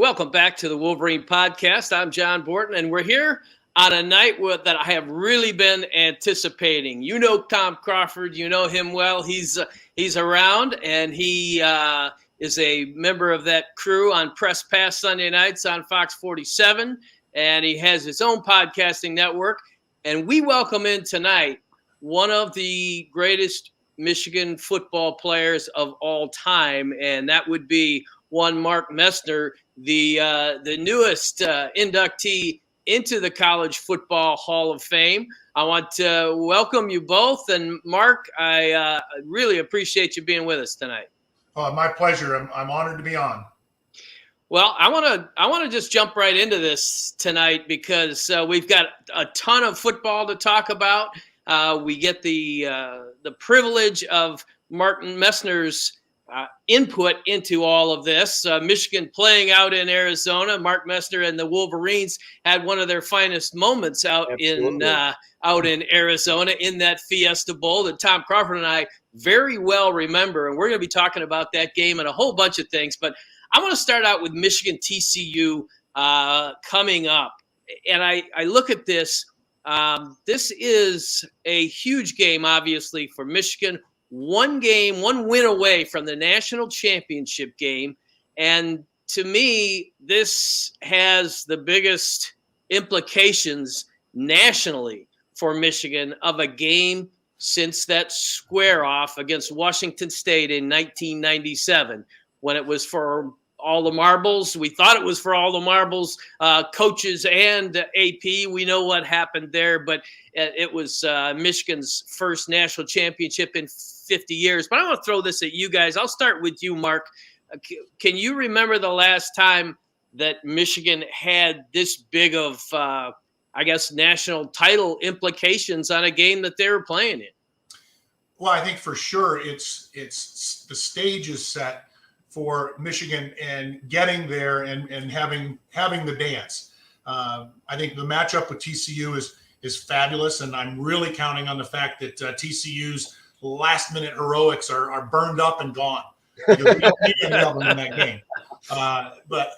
Welcome back to the Wolverine podcast. I'm John Borton, and we're here on a night that I have really been anticipating. You know Tom Crawford. You know him well. He's around, and he is a member of that crew on Press Pass Sunday nights on Fox 47, and he has his own podcasting network. And we welcome in tonight one of the greatest Michigan football players of all time, and that would be one Mark Messner, the newest inductee into the College Football Hall of Fame. I want to welcome you both, and Mark, I really appreciate you being with us tonight. My pleasure. I'm honored to be on. Well, I want to just jump right into this tonight because we've got a ton of football to talk about. We get the privilege of Martin Messner's input into all of this. Michigan playing out in Arizona. Mark Messner and the Wolverines had one of their finest moments out in Arizona in that Fiesta Bowl that Tom Crawford and I very well remember. And we're going to be talking about that game and a whole bunch of things. But I want to start out with Michigan TCU coming up. And I look at this. This is a huge game, obviously, for Michigan. One win away from the national championship game. And to me, this has the biggest implications nationally for Michigan of a game since that square off against Washington State in 1997, when it was for all the marbles. We thought it was for all the marbles, coaches and AP. We know what happened there, but it was Michigan's first national championship in 50 years. But I want to throw this at you guys. I'll start with you, Mark. Can you remember the last time that Michigan had this big of, national title implications on a game that they were playing in? Well, I think for sure it's the stage is set for Michigan and getting there and having the dance. I think the matchup with TCU is fabulous, and I'm really counting on the fact that TCU's last-minute heroics are burned up and gone. We don't need any of them in that game. But,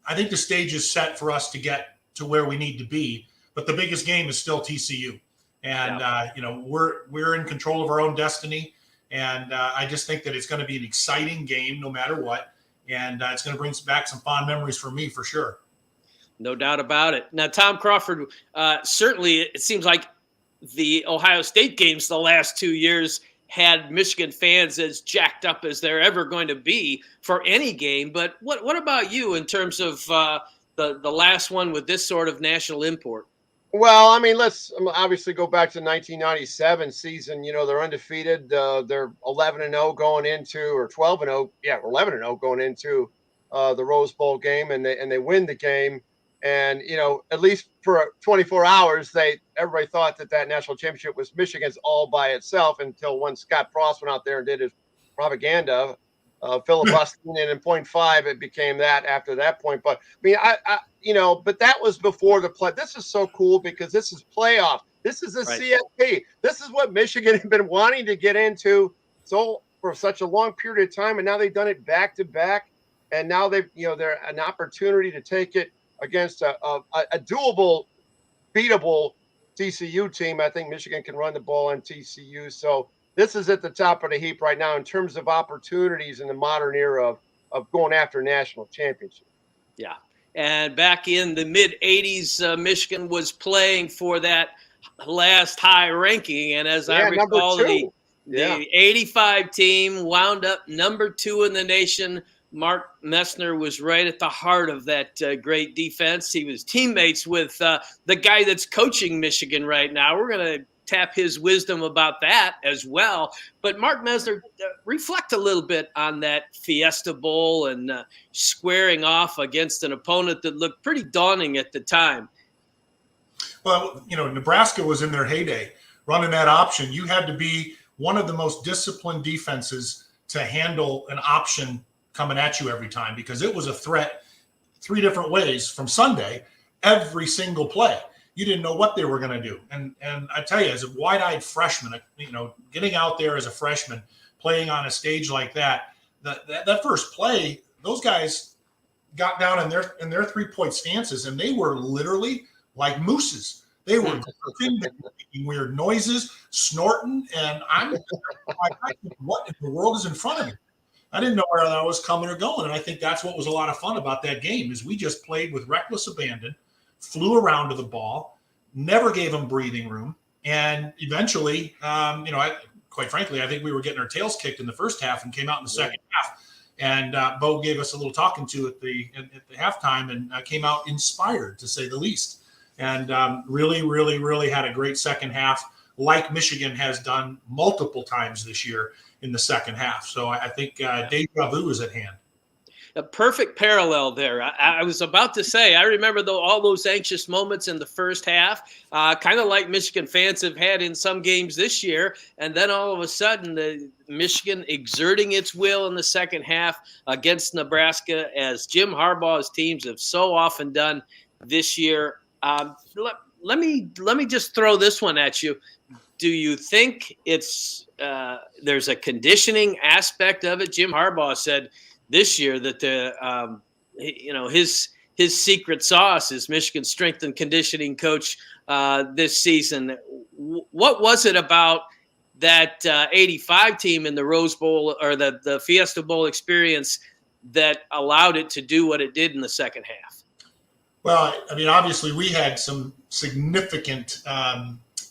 I think the stage is set for us to get to where we need to be. But the biggest game is still TCU. And, we're in control of our own destiny. And I just think that it's going to be an exciting game no matter what. And it's going to bring back some fond memories for me for sure. No doubt about it. Now, Tom Crawford, certainly it seems like the Ohio State games the last 2 years had Michigan fans as jacked up as they're ever going to be for any game. But what about you in terms of the last one with this sort of national import? Well, I mean, let's obviously go back to the 1997 season. They're undefeated. They're 11-0 going into, or 12-0. Yeah, 11-0 going into the Rose Bowl game, and they win the game. And at least for 24 hours, everybody thought that national championship was Michigan's all by itself until when Scott Frost went out there and did his propaganda, filibustering, and in 0.5 it became that after that point. But I mean, but that was before the play. This is so cool because this is playoff. This is a CFP. This is what Michigan had been wanting to get into for such a long period of time, and now they've done it back to back, and now they're an opportunity to take it against a doable, beatable TCU team. I think Michigan can run the ball on TCU. So this is at the top of the heap right now in terms of opportunities in the modern era of going after national championship. Yeah. And back in the mid-'80s, Michigan was playing for that last high ranking. And as I recall, the 85 team wound up number 2 in the nation. Mark Messner was right at the heart of that great defense. He was teammates with the guy that's coaching Michigan right now. We're going to tap his wisdom about that as well. But Mark Messner, reflect a little bit on that Fiesta Bowl and squaring off against an opponent that looked pretty daunting at the time. Well, Nebraska was in their heyday running that option. You had to be one of the most disciplined defenses to handle an option coming at you every time, because it was a threat 3 different ways from Sunday, every single play. You didn't know what they were going to do. And I tell you, as a wide-eyed freshman, getting out there as a freshman, playing on a stage like that first play, those guys, got down in their 3-point stances, and they were literally like mooses. They were making weird noises, snorting, and I'm like, what in the world is in front of me? I didn't know where that was coming or going, and I think that's what was a lot of fun about that game is we just played with reckless abandon, flew around to the ball, never gave them breathing room, and eventually, quite frankly, I think we were getting our tails kicked in the first half and came out in the second half. And Bo gave us a little talking to at the halftime and came out inspired, to say the least. And really, really, really had a great second half, like Michigan has done multiple times this year in the second half. So I think deja vu is at hand. A perfect parallel there. I was about to say, I remember all those anxious moments in the first half, kind of like Michigan fans have had in some games this year. And then all of a sudden, the Michigan exerting its will in the second half against Nebraska, as Jim Harbaugh's teams have so often done this year. Let me just throw this one at you. Do you think it's there's a conditioning aspect of it? Jim Harbaugh said this year that his secret sauce is Michigan's strength and conditioning coach this season. What was it about that 85 team in the Rose Bowl or the Fiesta Bowl experience that allowed it to do what it did in the second half? Well, I mean, obviously we had some significant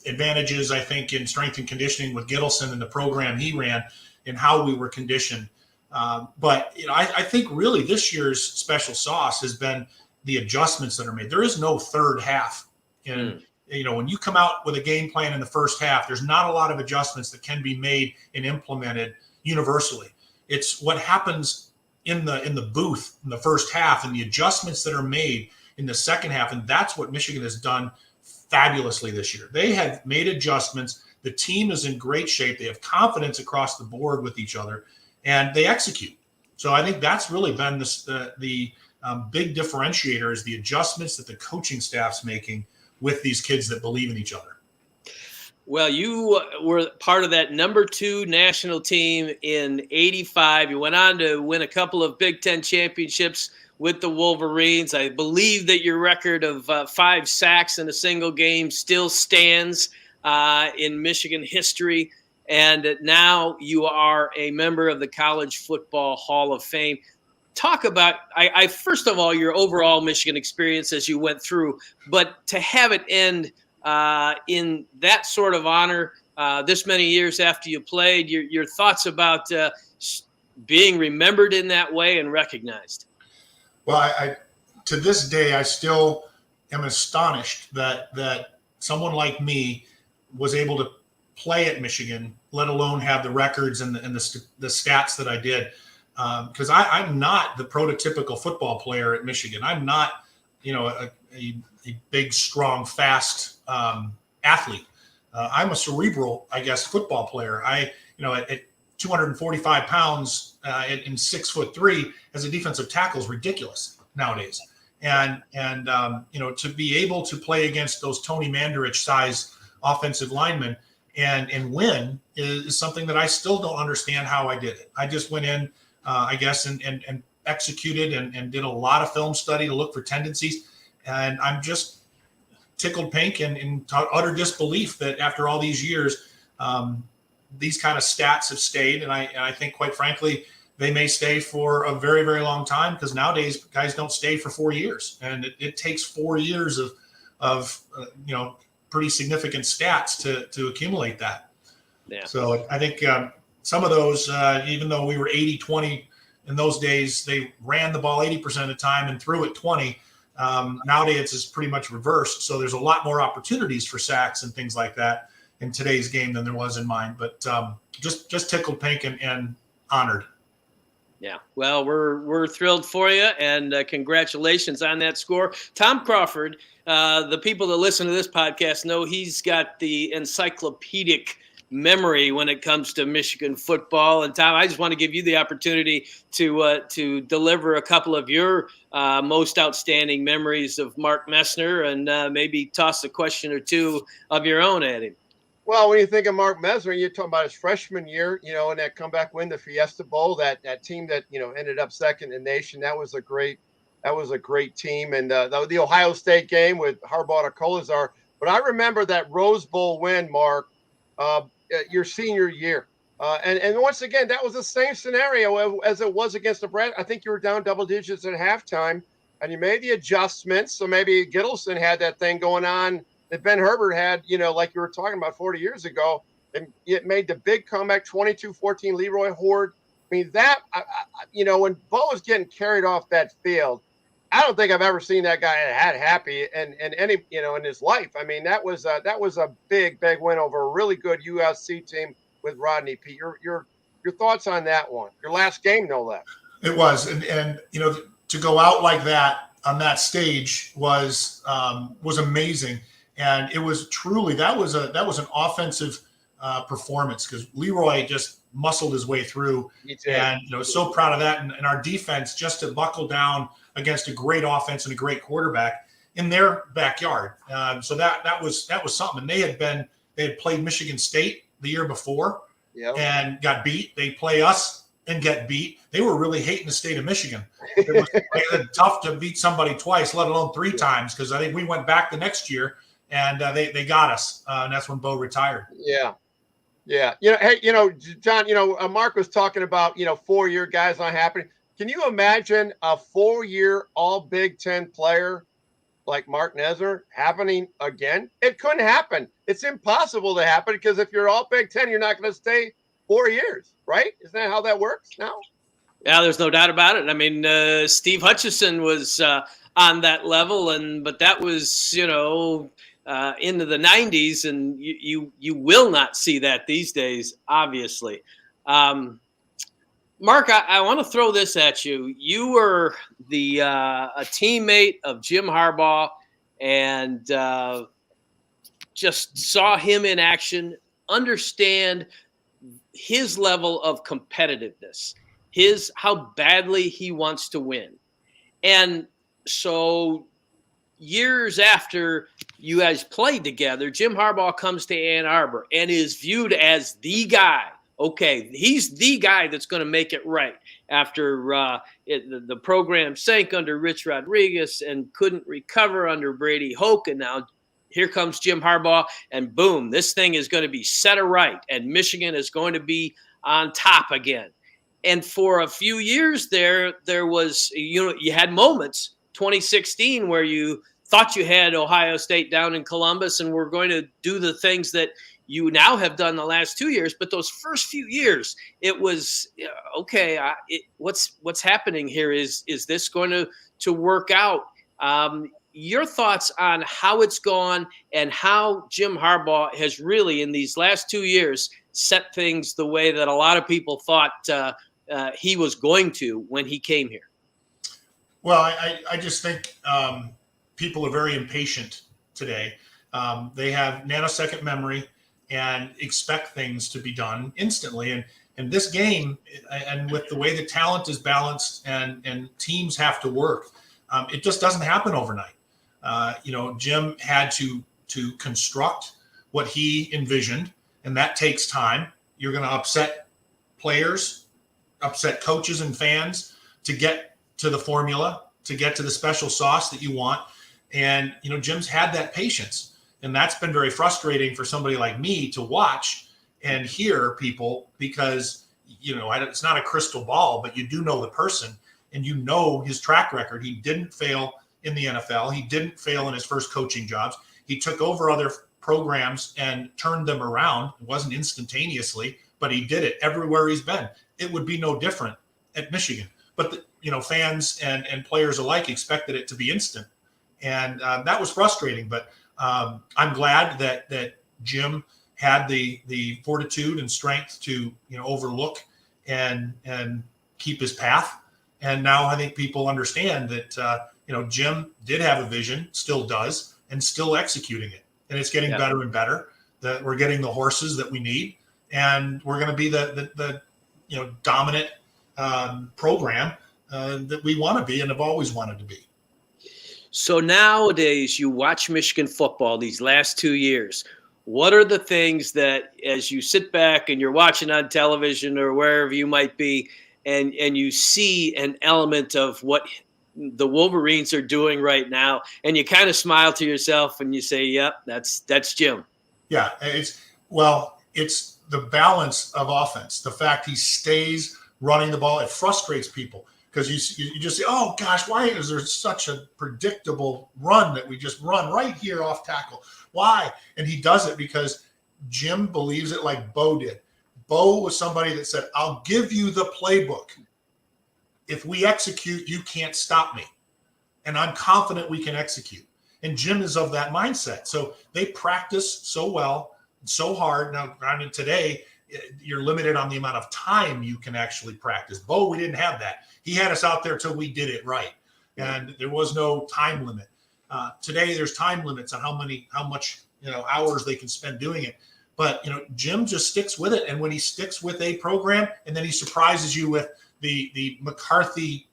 advantages, I think, in strength and conditioning with Gittleson and the program he ran and how we were conditioned. But I think really this year's special sauce has been the adjustments that are made. There is no third half. And, when you come out with a game plan in the first half, there's not a lot of adjustments that can be made and implemented universally. It's what happens in the booth in the first half and the adjustments that are made in the second half. And that's what Michigan has done fabulously this year. They have made adjustments. The team is in great shape. They have confidence across the board with each other, and they execute. So I think that's really been the big differentiator is the adjustments that the coaching staff's making with these kids that believe in each other. Well, you were part of that number 2 national team in '85. You went on to win a couple of Big Ten championships with the Wolverines. I believe that your record of 5 sacks in a single game still stands in Michigan history. And now you are a member of the College Football Hall of Fame. Talk about, I first of all, your overall Michigan experience as you went through, but to have it end in that sort of honor this many years after you played, your thoughts about being remembered in that way and recognized. Well, I to this day, I still am astonished that someone like me was able to play at Michigan, let alone have the records and the stats that I did. Because I'm not the prototypical football player at Michigan. I'm not, a big, strong, fast athlete. I'm a cerebral, I guess, football player. At 245 pounds and 6'3" as a defensive tackle is ridiculous nowadays. And to be able to play against those Tony Mandarich size offensive linemen and win is something that I still don't understand how I did it. I just went in, I guess, and executed and did a lot of film study to look for tendencies. And I'm just tickled pink and in utter disbelief that after all these years, these kind of stats have stayed. And I think, quite frankly, they may stay for a very, very long time because nowadays guys don't stay for 4 years. And it takes 4 years of pretty significant stats to accumulate that. Yeah. So I think some of those, even though we were 80-20 in those days, they ran the ball 80% of the time and threw it 20. Nowadays it's pretty much reversed. So there's a lot more opportunities for sacks and things like that in today's game than there was in mine. But just tickled pink and honored. Yeah, well, we're thrilled for you, and congratulations on that score. Tom Crawford, the people that listen to this podcast know he's got the encyclopedic memory when it comes to Michigan football. And Tom, I just want to give you the opportunity to deliver a couple of your most outstanding memories of Mark Messner, and maybe toss a question or two of your own at him. Well, when you think of Mark Messner, you're talking about his freshman year, and that comeback win, the Fiesta Bowl, that team that, ended up second in the nation. That was a great That was a great team. And the Ohio State game with Harbaugh to Colazar. But I remember that Rose Bowl win, Mark, your senior year. And once again, that was the same scenario as it was against Nebraska. I think you were down double digits at halftime, and you made the adjustments. So maybe Gittleson had that thing going on that Ben Herbert had, like you were talking about 40 years ago. And it made the big comeback, 22-14, Leroy Horde. I mean, when Bo was getting carried off that field, I don't think I've ever seen that guy had happy and any, in his life. I mean, that was a big win over a really good USC team with Rodney P. Your thoughts on that one? Your last game, no less. It was, and to go out like that on that stage was amazing, and it was truly that was an offensive performance because Leroy just muscled his way through, and so proud of that, and our defense just to buckle down against a great offense and a great quarterback in their backyard. So that was something. And they had played Michigan State the year before and got beat. They play us and get beat. They were really hating the state of Michigan. It was tough to beat somebody twice, let alone three times, because I think we went back the next year and they got us. And that's when Bo retired. Yeah. Hey, John, Mark was talking about, 4-year guys not happening. Can you imagine a 4-year all Big Ten player like Mark Messner happening again? It couldn't happen. It's impossible to happen because if you're all Big Ten, you're not going to stay 4 years, right? Isn't that how that works now? Yeah, there's no doubt about it. I mean, Steve Hutchison was on that level, but that was, into the 90s, and you will not see that these days, obviously. Mark, I want to throw this at you. You were a teammate of Jim Harbaugh and just saw him in action, understand his level of competitiveness, how badly he wants to win. And so years after you guys played together, Jim Harbaugh comes to Ann Arbor and is viewed as the guy. Okay, he's the guy that's going to make it right after the program sank under Rich Rodriguez and couldn't recover under Brady Hoke. And now here comes Jim Harbaugh, and boom, this thing is going to be set right, and Michigan is going to be on top again. And for a few years there was, you had moments, 2016, where you thought you had Ohio State down in Columbus and were going to do the things that you now have done the last 2 years. But those first few years, it was, okay, what's happening here? Is this going to work out? Your thoughts on how it's gone and how Jim Harbaugh has really, in these last 2 years, set things the way that a lot of people thought he was going to when he came here? Well, I just think people are very impatient today. They have nanosecond memory and expect things to be done instantly. And this game, and with the way the talent is balanced and teams have to work, it just doesn't happen overnight. Jim had to construct what he envisioned, and that takes time. You're going to upset players, upset coaches and fans to get to the formula, to get to the special sauce that you want. And, Jim's had that patience. And that's been very frustrating for somebody like me to watch and hear people because, it's not a crystal ball, but you do know the person and his track record. He didn't fail in the NFL. He didn't fail in his first coaching jobs. He took over other programs and turned them around. It wasn't instantaneously, but he did it everywhere he's been. It would be no different at Michigan. But, fans and players alike expected it to be instant. And that was frustrating. But I'm glad that Jim had the fortitude and strength to, overlook and keep his path. And now I think people understand that, Jim did have a vision, still does, and still executing it. And it's getting better and better. That we're getting the horses that we need, and we're going to be the dominant program that we want to be and have always wanted to be. So nowadays, you watch Michigan football these last 2 years. What are the things that, as you sit back and you're watching on television or wherever you might be, and you see an element of what the Wolverines are doing right now, and you kind of smile to yourself and you say, "Yep, that's Jim." Yeah, it's the balance of offense. The fact he stays running the ball, it frustrates people because you just say, "Oh gosh, why is there such a predictable run that we just run right here off tackle? Why?" And he does it because Jim believes it, like Bo did. Bo was somebody that said, "I'll give you the playbook. If we execute, you can't stop me. And I'm confident we can execute." And Jim is of that mindset. So they practice so well, so hard. Now, I mean, today, you're limited on the amount of time you can actually practice. Bo, we didn't have that. He had us out there till we did it right. And there was no time limit. Today, there's time limits on how much hours they can spend doing it. But, Jim just sticks with it. And when he sticks with a program and then he surprises you with the McCarthy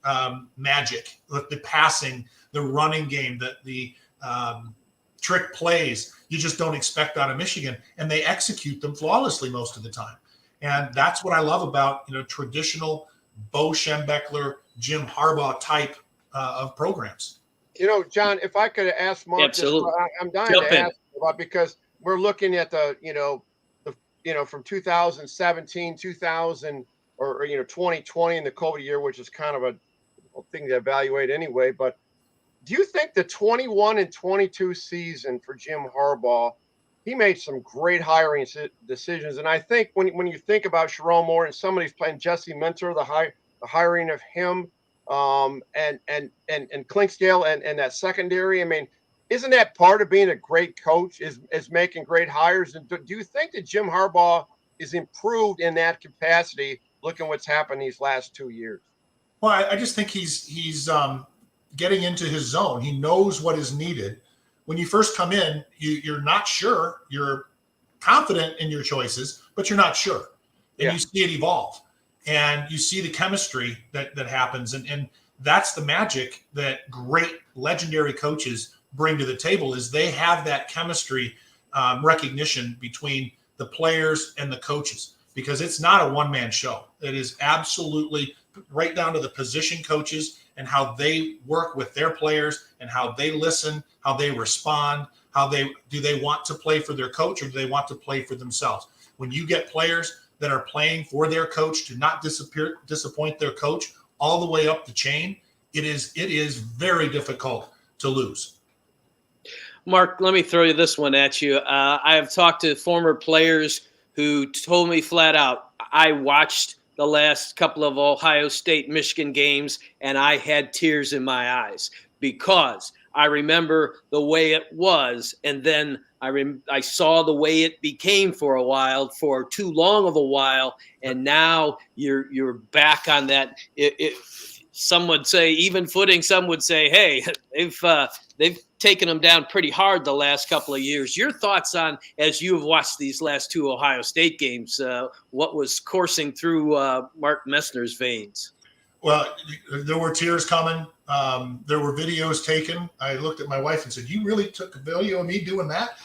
magic, with the passing, the running game, the trick plays, you just don't expect out of Michigan. And they execute them flawlessly most of the time. And that's what I love about, traditional Bo Schembechler, Jim Harbaugh type of programs. John, if I could ask Mark, absolutely, I'm dying to ask about, because we're looking at from 2017, 2000, or 2020 in the COVID year, which is kind of a thing to evaluate anyway. But do you think the 21 and 22 season for Jim Harbaugh, he made some great hiring decisions? And I think when you think about Sharon Moore and somebody's playing Jesse Minter, the hiring of him, and Clinksdale and that secondary, I mean, isn't that part of being a great coach, is making great hires? And do you think that Jim Harbaugh is improved in that capacity, looking what's happened these last 2 years? Well, I just think he's getting into his zone. He knows what is needed. When you first come in, you're not sure. You're confident in your choices, but you're not sure. And you see it evolve. And you see the chemistry that happens. And that's the magic that great legendary coaches bring to the table, is they have that chemistry recognition between the players and the coaches, because it's not a one-man show. It is absolutely right down to the position coaches and how they work with their players and how they listen, how they respond, do they want to play for their coach, or do they want to play for themselves? When you get players that are playing for their coach to not disappoint their coach all the way up the chain, it is very difficult to lose. Mark, let me throw you this one at you. I have talked to former players who told me flat out, I watched the last couple of Ohio State Michigan games and I had tears in my eyes because I remember the way it was, and then I saw the way it became for a while, for too long of a while, and now you're back on that. Some would say even footing. Some would say, hey, they've taken them down pretty hard the last couple of years. Your thoughts on, as you have watched these last two Ohio State games, what was coursing through Mark Messner's veins? Well, there were tears coming. There were videos taken. I looked at my wife and said, "You really took a video of me doing that?"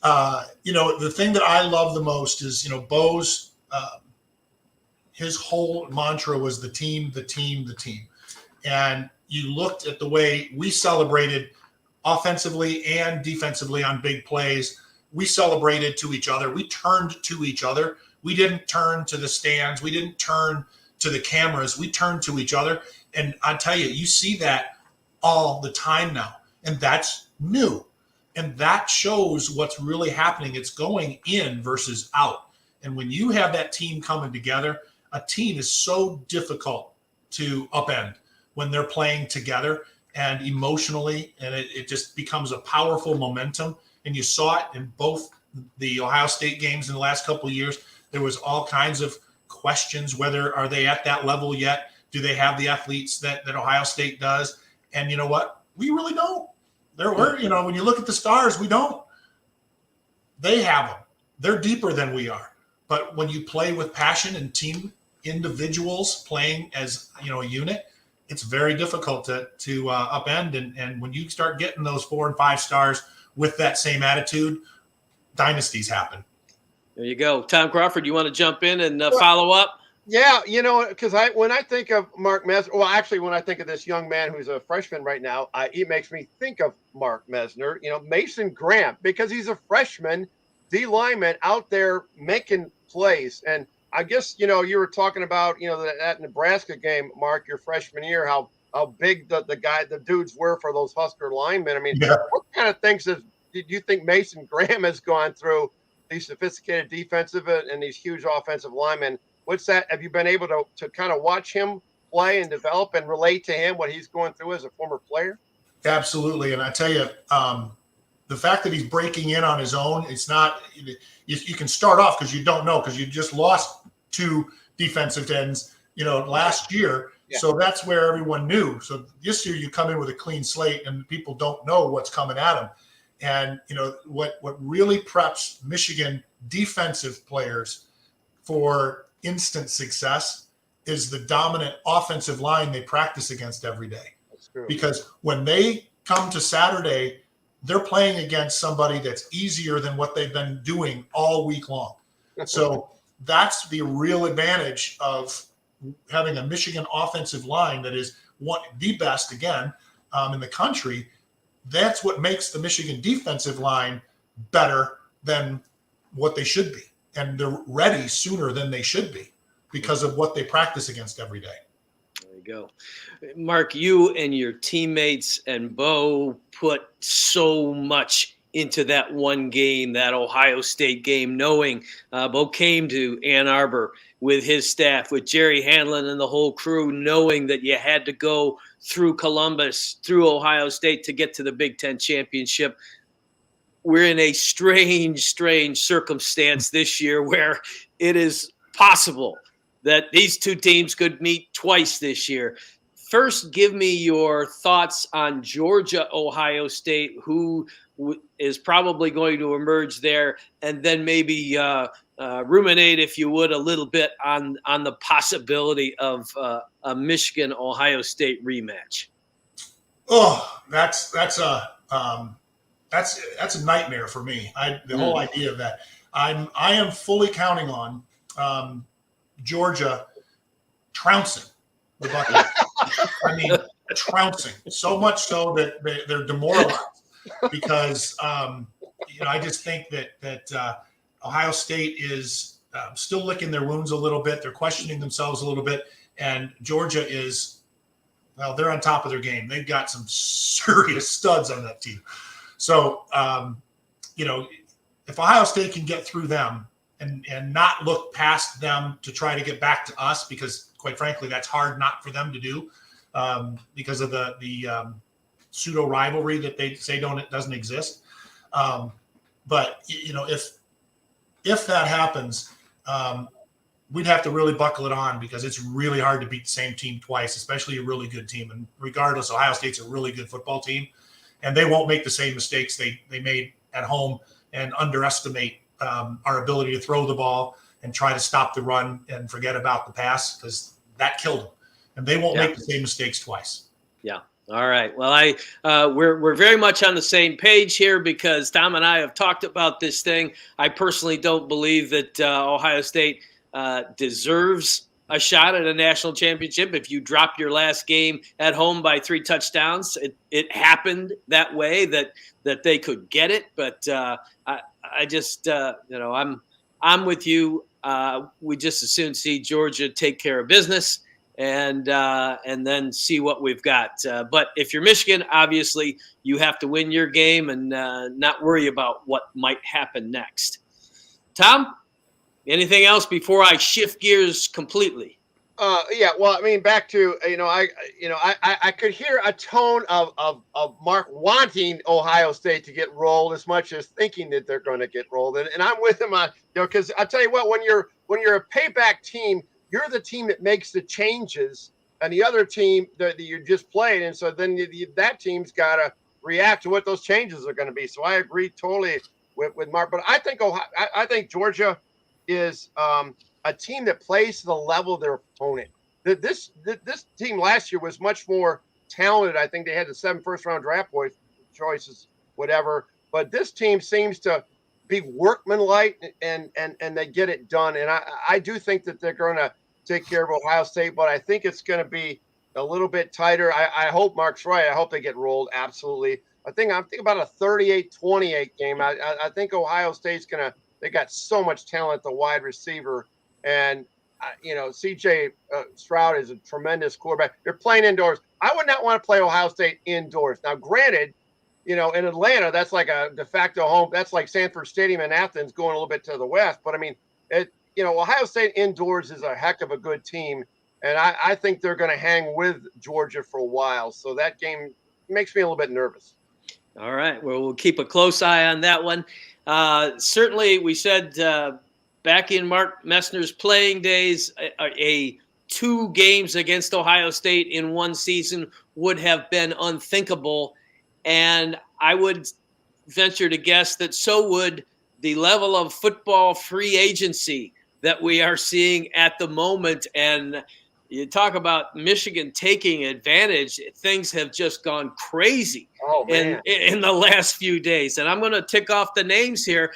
The thing that I love the most is, Bo's, his whole mantra was the team, the team, the team. And you looked at the way we celebrated offensively and defensively on big plays. We celebrated to each other. We turned to each other. We didn't turn to the stands. We didn't turn to the cameras. We turned to each other. And I tell you, you see that all the time now. And that's new. And that shows what's really happening. It's going in versus out. And when you have that team coming together, a team is so difficult to upend when they're playing together and emotionally, and it just becomes a powerful momentum. And you saw it in both the Ohio State games in the last couple of years. There was all kinds of questions, whether are they at that level yet? Do they have the athletes that Ohio State does? And you know what? We really don't. When you look at the stars, we don't. They have them. They're deeper than we are. But when you play with passion and team individuals playing as a unit, it's very difficult to upend. And when you start getting those 4 and 5 stars with that same attitude, dynasties happen. There you go. Tom Crawford, you want to jump in and follow up? Yeah, because when I think of Mark Messner, well, actually, when I think of this young man who's a freshman right now, it makes me think of Mark Messner, Mason Graham, because he's a freshman D lineman out there making plays. And I guess, you were talking about, that Nebraska game, Mark, your freshman year, how big the dudes were for those Husker linemen. I mean, Yeah. what kind of things did you think Mason Graham has gone through, these sophisticated defensive and these huge offensive linemen? What's that? Have you been able to kind of watch him play and develop and relate to him what he's going through as a former player? Absolutely. And I tell you, the fact that he's breaking in on his own, it's not, you can start off because you don't know, because you just lost 2 defensive ends, last year. Yeah. So that's where everyone knew. So this year you come in with a clean slate and people don't know what's coming at them. And, what really preps Michigan defensive players for instant success is the dominant offensive line they practice against every day. That's true. Because when they come to Saturday, they're playing against somebody that's easier than what they've been doing all week long. So that's the real advantage of having a Michigan offensive line that is the best, again, in the country. That's what makes the Michigan defensive line better than what they should be. And they're ready sooner than they should be because of what they practice against every day. There you go. Mark, you and your teammates and Bo put so much into that one game, that Ohio State game, knowing Bo came to Ann Arbor with his staff, with Jerry Hanlon and the whole crew, knowing that you had to go through Columbus, through Ohio State to get to the Big Ten championship. We're in a strange circumstance this year where it is possible that these 2 teams could meet twice this year. First, give me your thoughts on Georgia, Ohio State, who is probably going to emerge there, and then maybe ruminate, if you would, a little bit on the possibility of a Michigan, Ohio State rematch. Oh, that's a nightmare for me. The whole idea of that. I am fully counting on Georgia trouncing the Buckeyes. I mean, trouncing so much so that they're demoralized because I just think that Ohio State is still licking their wounds a little bit. They're questioning themselves a little bit, and Georgia is, well, they're on top of their game. They've got some serious studs on that team. So, if Ohio State can get through them and not look past them to try to get back to us, because quite frankly, that's hard not for them to do because of the pseudo rivalry that they say doesn't exist. But if that happens, we'd have to really buckle it on because it's really hard to beat the same team twice, especially a really good team. And regardless, Ohio State's a really good football team, and they won't make the same mistakes they made at home and underestimate our ability to throw the ball and try to stop the run and forget about the pass, because that killed them. And they won't make the same mistakes twice. Yeah. All right. Well, we're very much on the same page here because Tom and I have talked about this thing. I personally don't believe that Ohio State deserves a shot at a national championship. If you drop your last game at home by 3 touchdowns, it happened that way that they could get it. But I just I'm with you. We just as soon see Georgia take care of business and then see what we've got. But if you're Michigan, obviously you have to win your game and not worry about what might happen next. Tom, anything else before I shift gears completely? Yeah. Well, I mean, back to I could hear a tone of Mark wanting Ohio State to get rolled as much as thinking that they're going to get rolled, and I'm with him on because I tell you what, when you're a payback team, you're the team that makes the changes, and the other team that you just played, and so then that team's got to react to what those changes are going to be. So I agree totally with Mark, but I think Georgia is a team that plays to the level of their opponent. This team last year was much more talented. I think they had the 7 first-round draft choices, whatever. But this team seems to be workmanlike and they get it done. And I do think that they're going to take care of Ohio State, but I think it's going to be a little bit tighter. I hope Mark's right. I hope they get rolled. Absolutely. I'm thinking about a 38-28 game. I think Ohio State's they got so much talent at the wide receiver. And, CJ Stroud is a tremendous quarterback. They're playing indoors. I would not want to play Ohio State indoors. Now, granted, in Atlanta, that's like a de facto home. That's like Sanford Stadium in Athens going a little bit to the west. But, I mean, Ohio State indoors is a heck of a good team. And I think they're going to hang with Georgia for a while. So that game makes me a little bit nervous. All right. Well, we'll keep a close eye on that one. Certainly, we said back in Mark Messner's playing days, a 2 games against Ohio State in one season would have been unthinkable. And I would venture to guess that so would the level of football free agency that we are seeing at the moment. And you talk about Michigan taking advantage. Things have just gone crazy in the last few days. And I'm going to tick off the names here.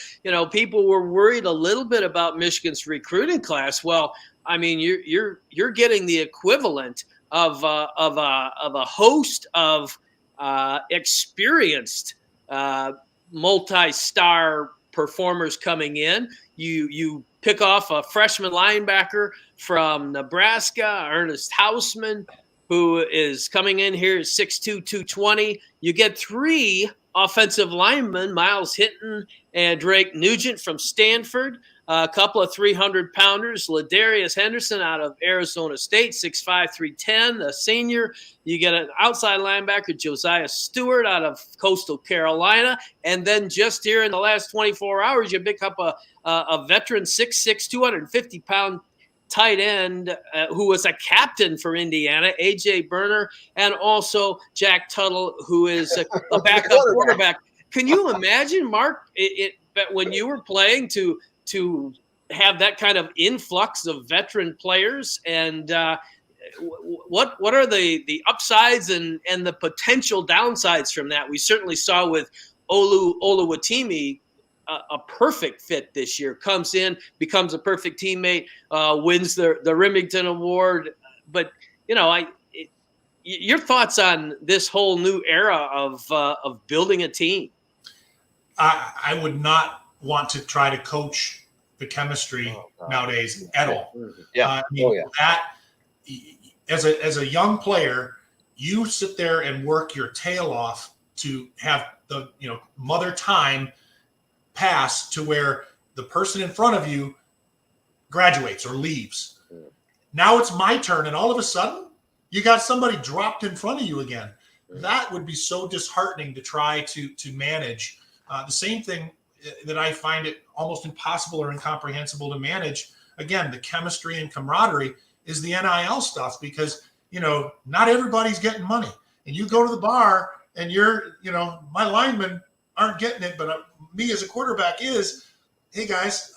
People were worried a little bit about Michigan's recruiting class. Well, I mean, you're getting the equivalent of a host of experienced multi-star performers coming in. You pick off a freshman linebacker from Nebraska, Ernest Hausman, who is coming in here at 6'2", 220. You get 3 offensive linemen, Miles Hinton and Drake Nugent from Stanford, a couple of 300-pounders, Ladarius Henderson out of Arizona State, 6'5", 310, a senior. You get an outside linebacker, Josiah Stewart out of Coastal Carolina. And then just here in the last 24 hours, you pick up a veteran 6'6", 250-pound tight end who was a captain for Indiana, A.J. Berner, and also Jack Tuttle, who is a backup quarterback. Can you imagine, Mark, when you were playing to have that kind of influx of veteran players? And what are the upsides and the potential downsides from that? We certainly saw with Oluwatimi, a perfect fit this year, comes in, becomes a perfect teammate, wins the Remington Award. But, your thoughts on this whole new era of building a team? I would not want to try to coach the chemistry nowadays at all. Yeah. That as a young player, you sit there and work your tail off to have the mother time pass to where the person in front of you graduates or leaves. Now it's my turn, and all of a sudden you got somebody dropped in front of you again. That would be so disheartening to try to manage. The same thing that I find it almost impossible or incomprehensible to manage, again, the chemistry and camaraderie, is the NIL stuff, because not everybody's getting money. And you go to the bar and my linemen aren't getting it, but me as a quarterback is, hey guys,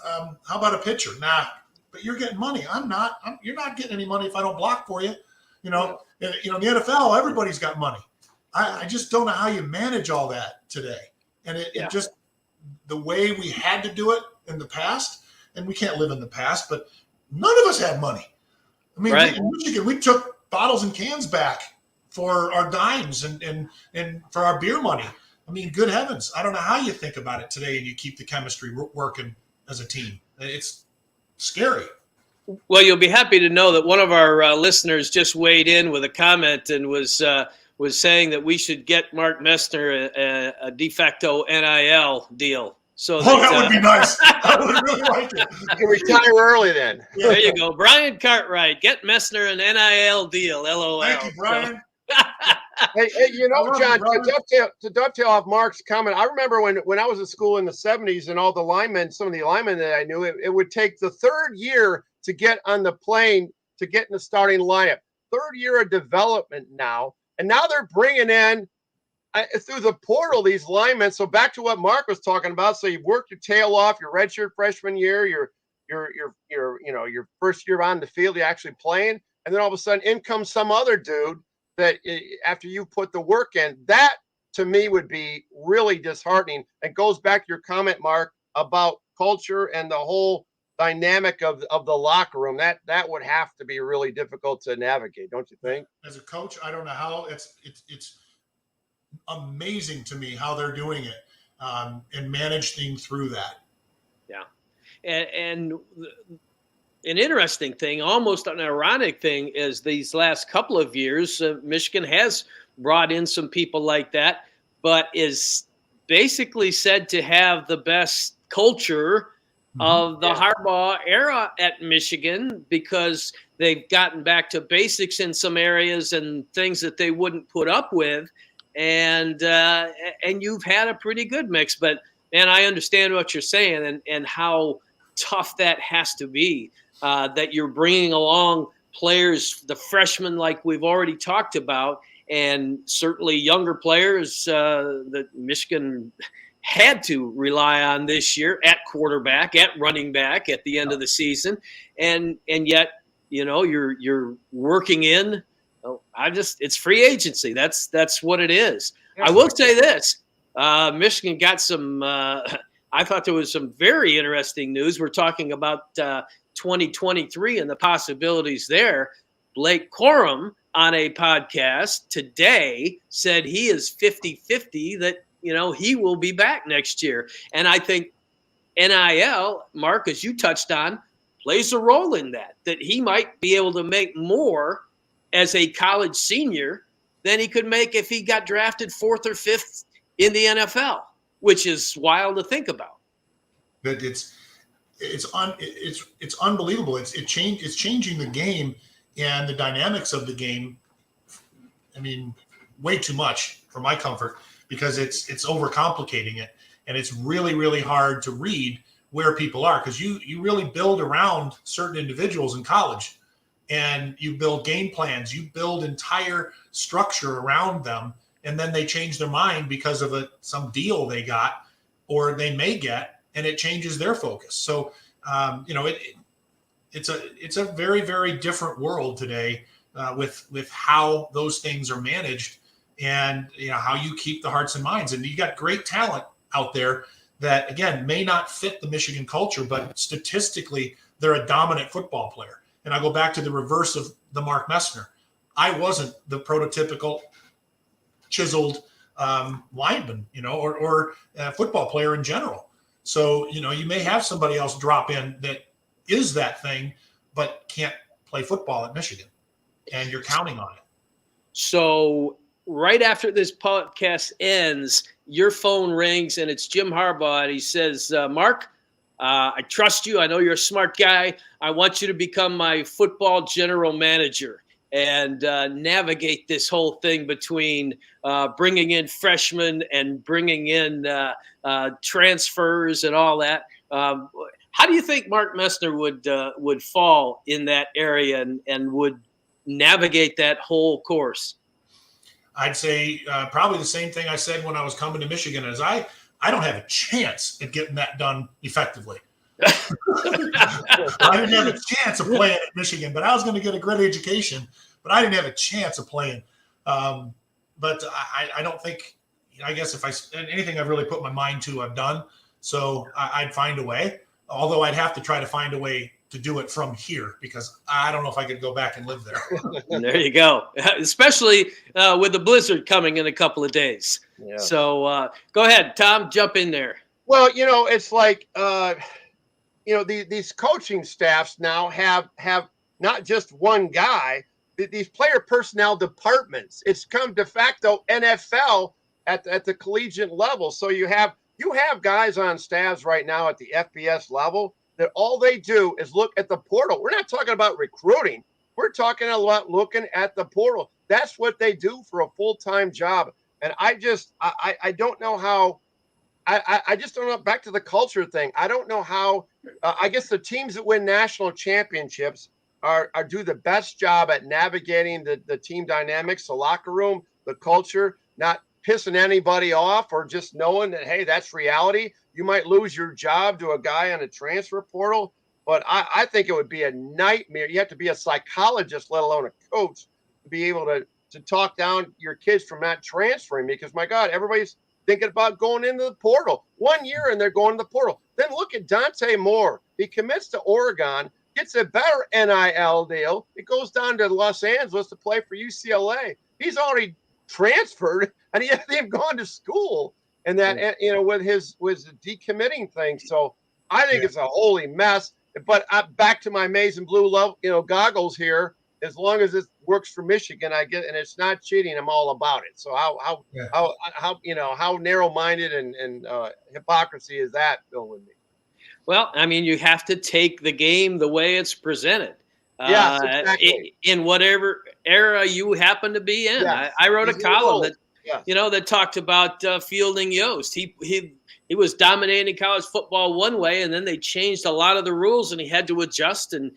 how about a pitcher? Nah, but you're getting money. I'm not. You're not getting any money if I don't block for you. In the NFL, everybody's got money. I just don't know how you manage all that today. And it just, the way we had to do it in the past, and we can't live in the past, but none of us had money. I mean, right. In Michigan, we took bottles and cans back for our dimes and for our beer money. I mean, good heavens. I don't know how you think about it today and you keep the chemistry working as a team. It's scary. Well, you'll be happy to know that one of our listeners just weighed in with a comment and was saying that we should get Mark Messner a de facto NIL deal. So that would be nice. I would really like it. You can retire early then. Yeah. There you go. Brian Cartwright, get Messner an NIL deal. LOL. Thank you, Brian. Hey, John, to dovetail off Mark's comment, I remember when I was at school in the 70s and all the linemen, some of the linemen that I knew, it would take the 3rd year to get on the plane to get in the starting lineup. 3rd year of development now. And now they're bringing in through the portal these linemen. So back to what Mark was talking about. So you've worked your tail off your redshirt freshman year, your first year on the field, you're actually playing, and then all of a sudden in comes some other dude that after you put the work in. That to me would be really disheartening. It goes back to your comment, Mark, about culture and the whole dynamic of the locker room, that would have to be really difficult to navigate, don't you think? As a coach, I don't know how it's amazing to me how they're doing it, and managing through that. Yeah. And an interesting thing, almost an ironic thing, is these last couple of years, Michigan has brought in some people like that, but is basically said to have the best culture of the Harbaugh era at Michigan, because they've gotten back to basics in some areas and things that they wouldn't put up with. And you've had a pretty good mix. But, man, I understand what you're saying and how tough that has to be, that you're bringing along players, the freshmen like we've already talked about, and certainly younger players that Michigan had to rely on this year at quarterback, at running back at the end of the season. And yet, you're working in, it's free agency. That's what it is. Yeah. I will say this, Michigan got some, I thought there was some very interesting news. We're talking about 2023 and the possibilities there. Blake Corum on a podcast today said he is 50-50 that, he will be back next year. And I think NIL, Mark, as you touched on, plays a role in that he might be able to make more as a college senior than he could make if he got drafted 4th or 5th in the NFL, which is wild to think about. That it's unbelievable. It's changing the game and the dynamics of the game. I mean, way too much for my comfort, because it's overcomplicating it, and it's really, really hard to read where people are, because you really build around certain individuals in college, and you build game plans, you build entire structure around them, and then they change their mind because of some deal they got or they may get, and it changes their focus. So it's a very, very different world today, with how those things are managed, and how you keep the hearts and minds. And you got great talent out there that, again, may not fit the Michigan culture, but statistically they're a dominant football player. And I go back to the reverse of the Mark Messner. I wasn't the prototypical chiseled lineman, or football player in general. So, you may have somebody else drop in that is that thing, but can't play football at Michigan, and you're counting on it. So right after this podcast ends, your phone rings and it's Jim Harbaugh, and he says, Mark, I trust you. I know you're a smart guy. I want you to become my football general manager and navigate this whole thing between bringing in freshmen and bringing in transfers and all that. How do you think Mark Messner would fall in that area and would navigate that whole course? I'd say probably the same thing I said when I was coming to Michigan, is I don't have a chance at getting that done effectively. I didn't have a chance of playing at Michigan, but I was going to get a great education, but I didn't have a chance of playing. But I don't think, I guess if anything I've really put my mind to, I've done. So I'd find a way, although I'd have to try to find a way to do it from here, because I don't know if I could go back and live there. There you go. Especially with the blizzard coming in a couple of days. Yeah. So go ahead, Tom, jump in there. Well, it's like, these coaching staffs now have not just one guy, these player personnel departments. It's come de facto NFL at the collegiate level. So you have guys on staffs right now at the FBS level that all they do is look at the portal. We're not talking about recruiting. We're talking about looking at the portal. That's what they do for a full-time job. And I don't know how, I just don't know, back to the culture thing. I don't know how, I guess the teams that win national championships are do the best job at navigating the team dynamics, the locker room, the culture, not pissing anybody off, or just knowing that, hey, that's reality. You might lose your job to a guy on a transfer portal, but I think it would be a nightmare. You have to be a psychologist, let alone a coach, to be able to talk down your kids from not transferring, because, my God, everybody's thinking about going into the portal 1 year and they're going to the portal. Then look at Dante Moore. He commits to Oregon, gets a better NIL deal. It goes down to Los Angeles to play for UCLA. He's already transferred, and he hasn't even gone to school. And that, with the decommitting thing. So I think it's a holy mess. But back to my maize and blue love, goggles here. As long as it works for Michigan, I get, and it's not cheating. I'm all about it. So how narrow-minded and hypocrisy is that, Bill, with me? Well, I mean, you have to take the game the way it's presented. Yes, exactly. In whatever era you happen to be in. Yes. I wrote a column that talked about Fielding Yost. He was dominating college football one way, and then they changed a lot of the rules, and he had to adjust and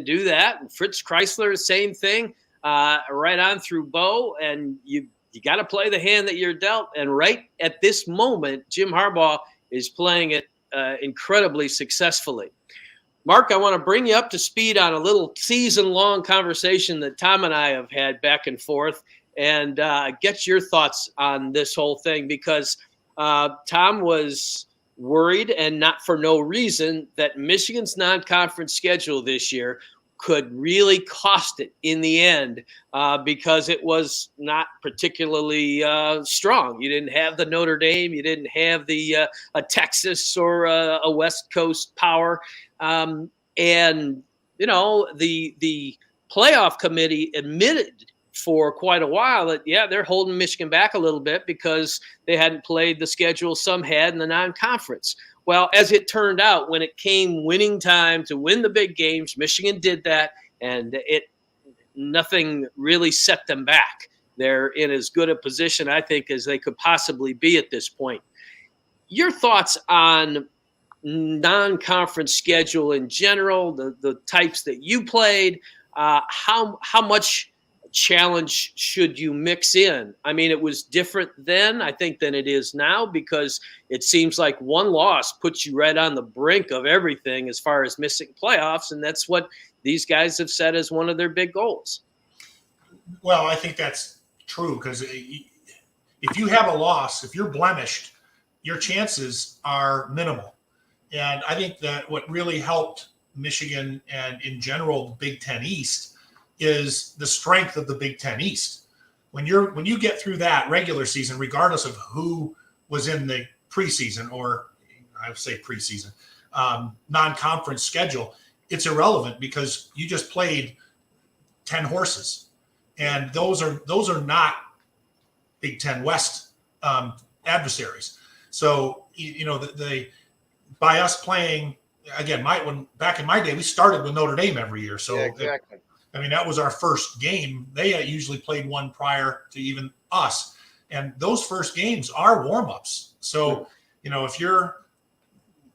do that. And Fritz Chrysler, same thing, right on through Bo. And you got to play the hand that you're dealt. And right at this moment, Jim Harbaugh is playing it incredibly successfully. Mark, I want to bring you up to speed on a little season-long conversation that Tom and I have had back and forth, and get your thoughts on this whole thing, because Tom was worried, and not for no reason, that Michigan's non-conference schedule this year could really cost it in the end, because it was not particularly strong. You didn't have the Notre Dame, you didn't have the a Texas or a West Coast power, and the playoff committee admitted for quite a while that they're holding Michigan back a little bit because they hadn't played the schedule some had in the non-conference. Well, as it turned out, when it came winning time to win the big games, Michigan did that, and nothing really set them back. They're in as good a position, I think, as they could possibly be at this point. Your thoughts on non-conference schedule in general, the types that you played, how much challenge should you mix in? I mean, it was different then, I think, than it is now, because it seems like one loss puts you right on the brink of everything as far as missing playoffs, and that's what these guys have set as one of their big goals. Well, I think that's true, because if you have a loss, if you're blemished, your chances are minimal. And I think that what really helped Michigan and in general the Big Ten East is the strength of the Big Ten East. When you get through that regular season, regardless of who was in the preseason, or I would say preseason, non-conference schedule, it's irrelevant, because you just played 10 horses, and those are not Big Ten West adversaries. So by us playing again, back in my day, we started with Notre Dame every year. So exactly. I mean, that was our first game. They usually played one prior to even us. And those first games are warm-ups. So, if you're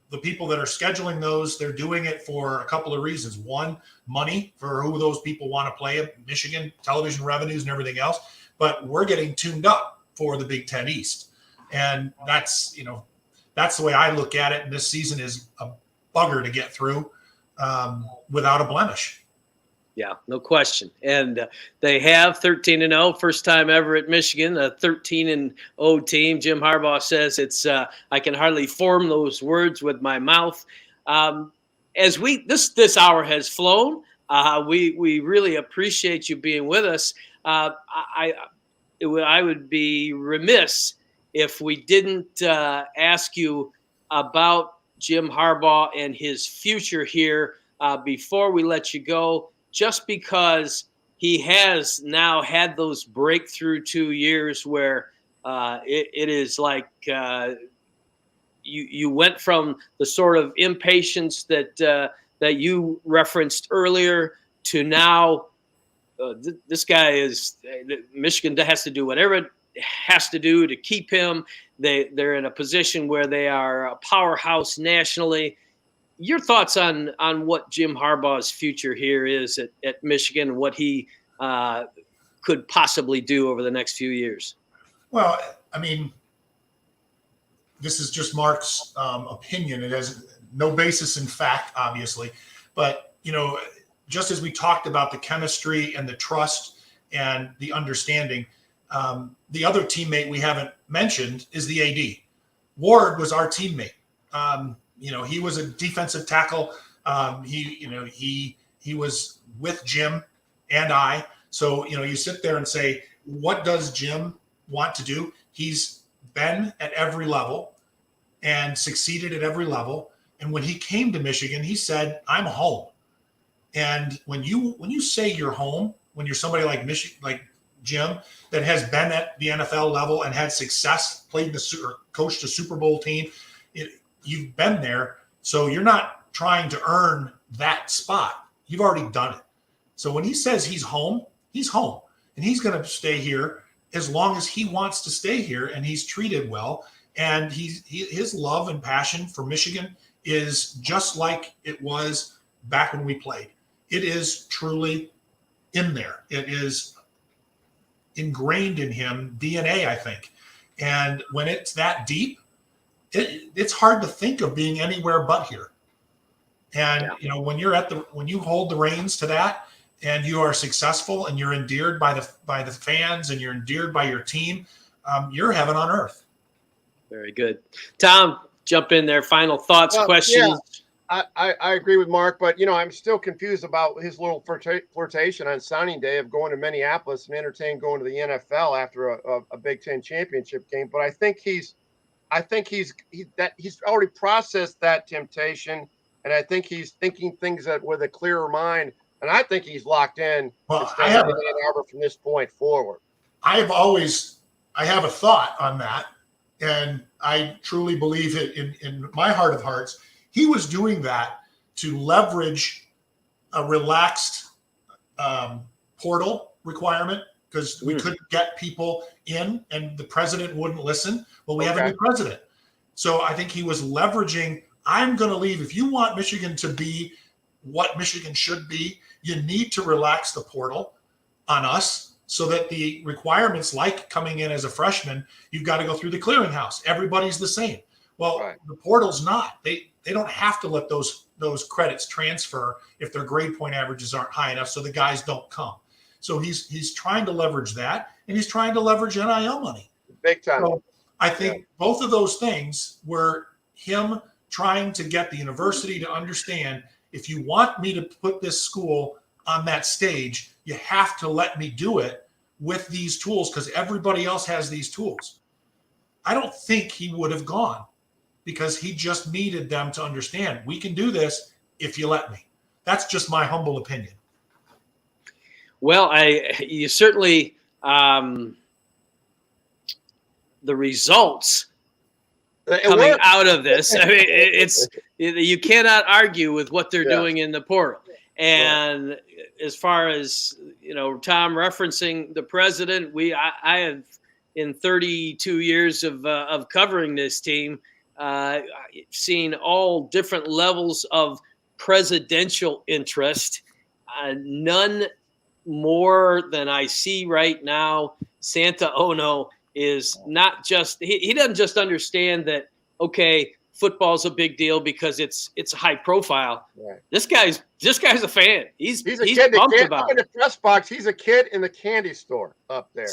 the people that are scheduling those, they're doing it for a couple of reasons. One, money for who those people want to play at Michigan, television revenues and everything else. But we're getting tuned up for the Big Ten East. And that's the way I look at it. And this season is a bugger to get through without a blemish. Yeah, no question. And they have 13-0, first time ever at Michigan, a 13-0 team. Jim Harbaugh says it's I can hardly form those words with my mouth. As this hour has flown, we really appreciate you being with us. I would be remiss if we didn't ask you about Jim Harbaugh and his future here before we let you go. Just because he has now had those breakthrough 2 years where it is like you went from the sort of impatience that you referenced earlier to now this guy is Michigan has to do whatever it has to do to keep him. They're in a position where they are a powerhouse nationally. Your thoughts on what Jim Harbaugh's future here is at Michigan and what he could possibly do over the next few years? Well, I mean, this is just Mark's opinion. It has no basis in fact, obviously. But, just as we talked about the chemistry and the trust and the understanding, the other teammate we haven't mentioned is the AD. Ward was our teammate. he was a defensive tackle. He was with Jim and I. So, you sit there and say, what does Jim want to do? He's been at every level and succeeded at every level. And when he came to Michigan, he said, I'm home. And when you say you're home, when you're somebody like Jim that has been at the NFL level and had success, coached a Super Bowl team, you've been there. So you're not trying to earn that spot. You've already done it. So when he says he's home, and he's going to stay here as long as he wants to stay here, and he's treated well. And his love and passion for Michigan is just like it was back when we played. It is truly in there. It is ingrained in him, DNA, I think. And when it's that deep, it's hard to think of being anywhere but here. And when you hold the reins to that, and you are successful, and you're endeared by the fans, and you're endeared by your team, you're heaven on earth. Very good. Tom, jump in there. Final thoughts, questions. Yeah, I agree with Mark, but I'm still confused about his little flirtation on signing day of going to Minneapolis and entertain going to the NFL after a Big Ten championship game. But I think he's already processed that temptation, and I think he's thinking things with a clearer mind. And I think he's locked in. Well, I have in Ann Arbor from this point forward. I have a thought on that, and I truly believe it in my heart of hearts. He was doing that to leverage a relaxed portal requirement because we couldn't get people in, and the president wouldn't listen. Well, we have a new president, so I think he was leveraging. I'm going to leave. If you want Michigan to be what Michigan should be, you need to relax the portal on us so that the requirements, like coming in as a freshman, you've got to go through the clearinghouse. Everybody's the same. Well, The portal's not. They don't have to let those credits transfer if their grade point averages aren't high enough, so the guys don't come. So he's trying to leverage that, and he's trying to leverage NIL money. Big time. So I think both of those things were him trying to get the university to understand, if you want me to put this school on that stage, you have to let me do it with these tools because everybody else has these tools. I don't think he would have gone because he just needed them to understand, we can do this if you let me. That's just my humble opinion. Well, you certainly the results coming out of this. I mean, you cannot argue with what they're doing in the portal. And as far as Tom referencing the president, I have in 32 years of covering this team seen all different levels of presidential interest. None more than I see right now. Santa Ono is not just he doesn't just understand that football's a big deal because it's a high profile. Right. This guy's a fan. He's a kid pumped about it. In the press box, he's a kid in the candy store up there.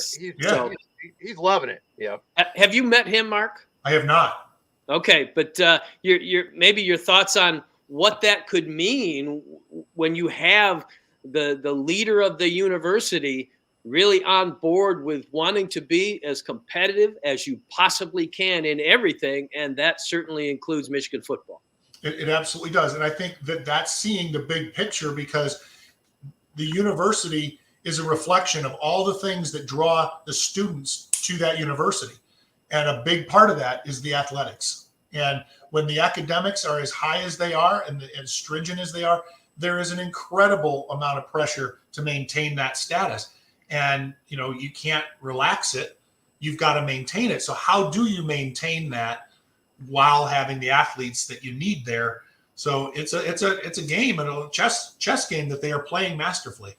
He's loving it. Yeah. Have you met him, Mark? I have not. Okay, but maybe your thoughts on what that could mean when you have the leader of the university really on board with wanting to be as competitive as you possibly can in everything, and that certainly includes Michigan football. It absolutely does, and I think that's seeing the big picture because the university is a reflection of all the things that draw the students to that university, and a big part of that is the athletics. And when the academics are as high as they are and as stringent as they are, there is an incredible amount of pressure to maintain that status. And, you can't relax it. You've got to maintain it. So how do you maintain that while having the athletes that you need there? So it's a game, and a chess game that they are playing masterfully.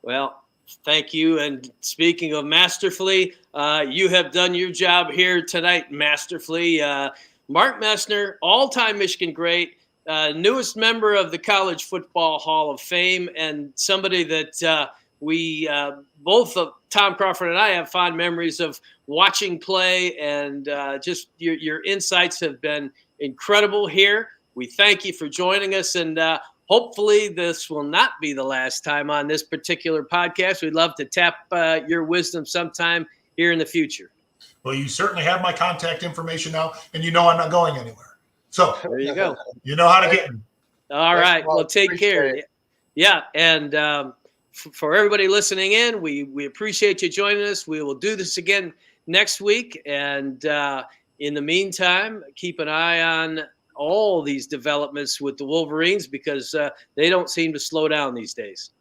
Well, thank you. And speaking of masterfully, you have done your job here tonight masterfully. Mark Messner, all-time Michigan great, newest member of the College Football Hall of Fame, and somebody that we both of Tom Crawford and I have fond memories of watching play, and just your insights have been incredible here. We thank you for joining us, and hopefully this will not be the last time on this particular podcast. We'd love to tap your wisdom sometime here in the future. Well, you certainly have my contact information now, and you know I'm not going anywhere. So there you go. You know how to get me. All right. Well, take care. It. Yeah. And for everybody listening in, we appreciate you joining us. We will do this again next week. And in the meantime, keep an eye on all these developments with the Wolverines, because they don't seem to slow down these days.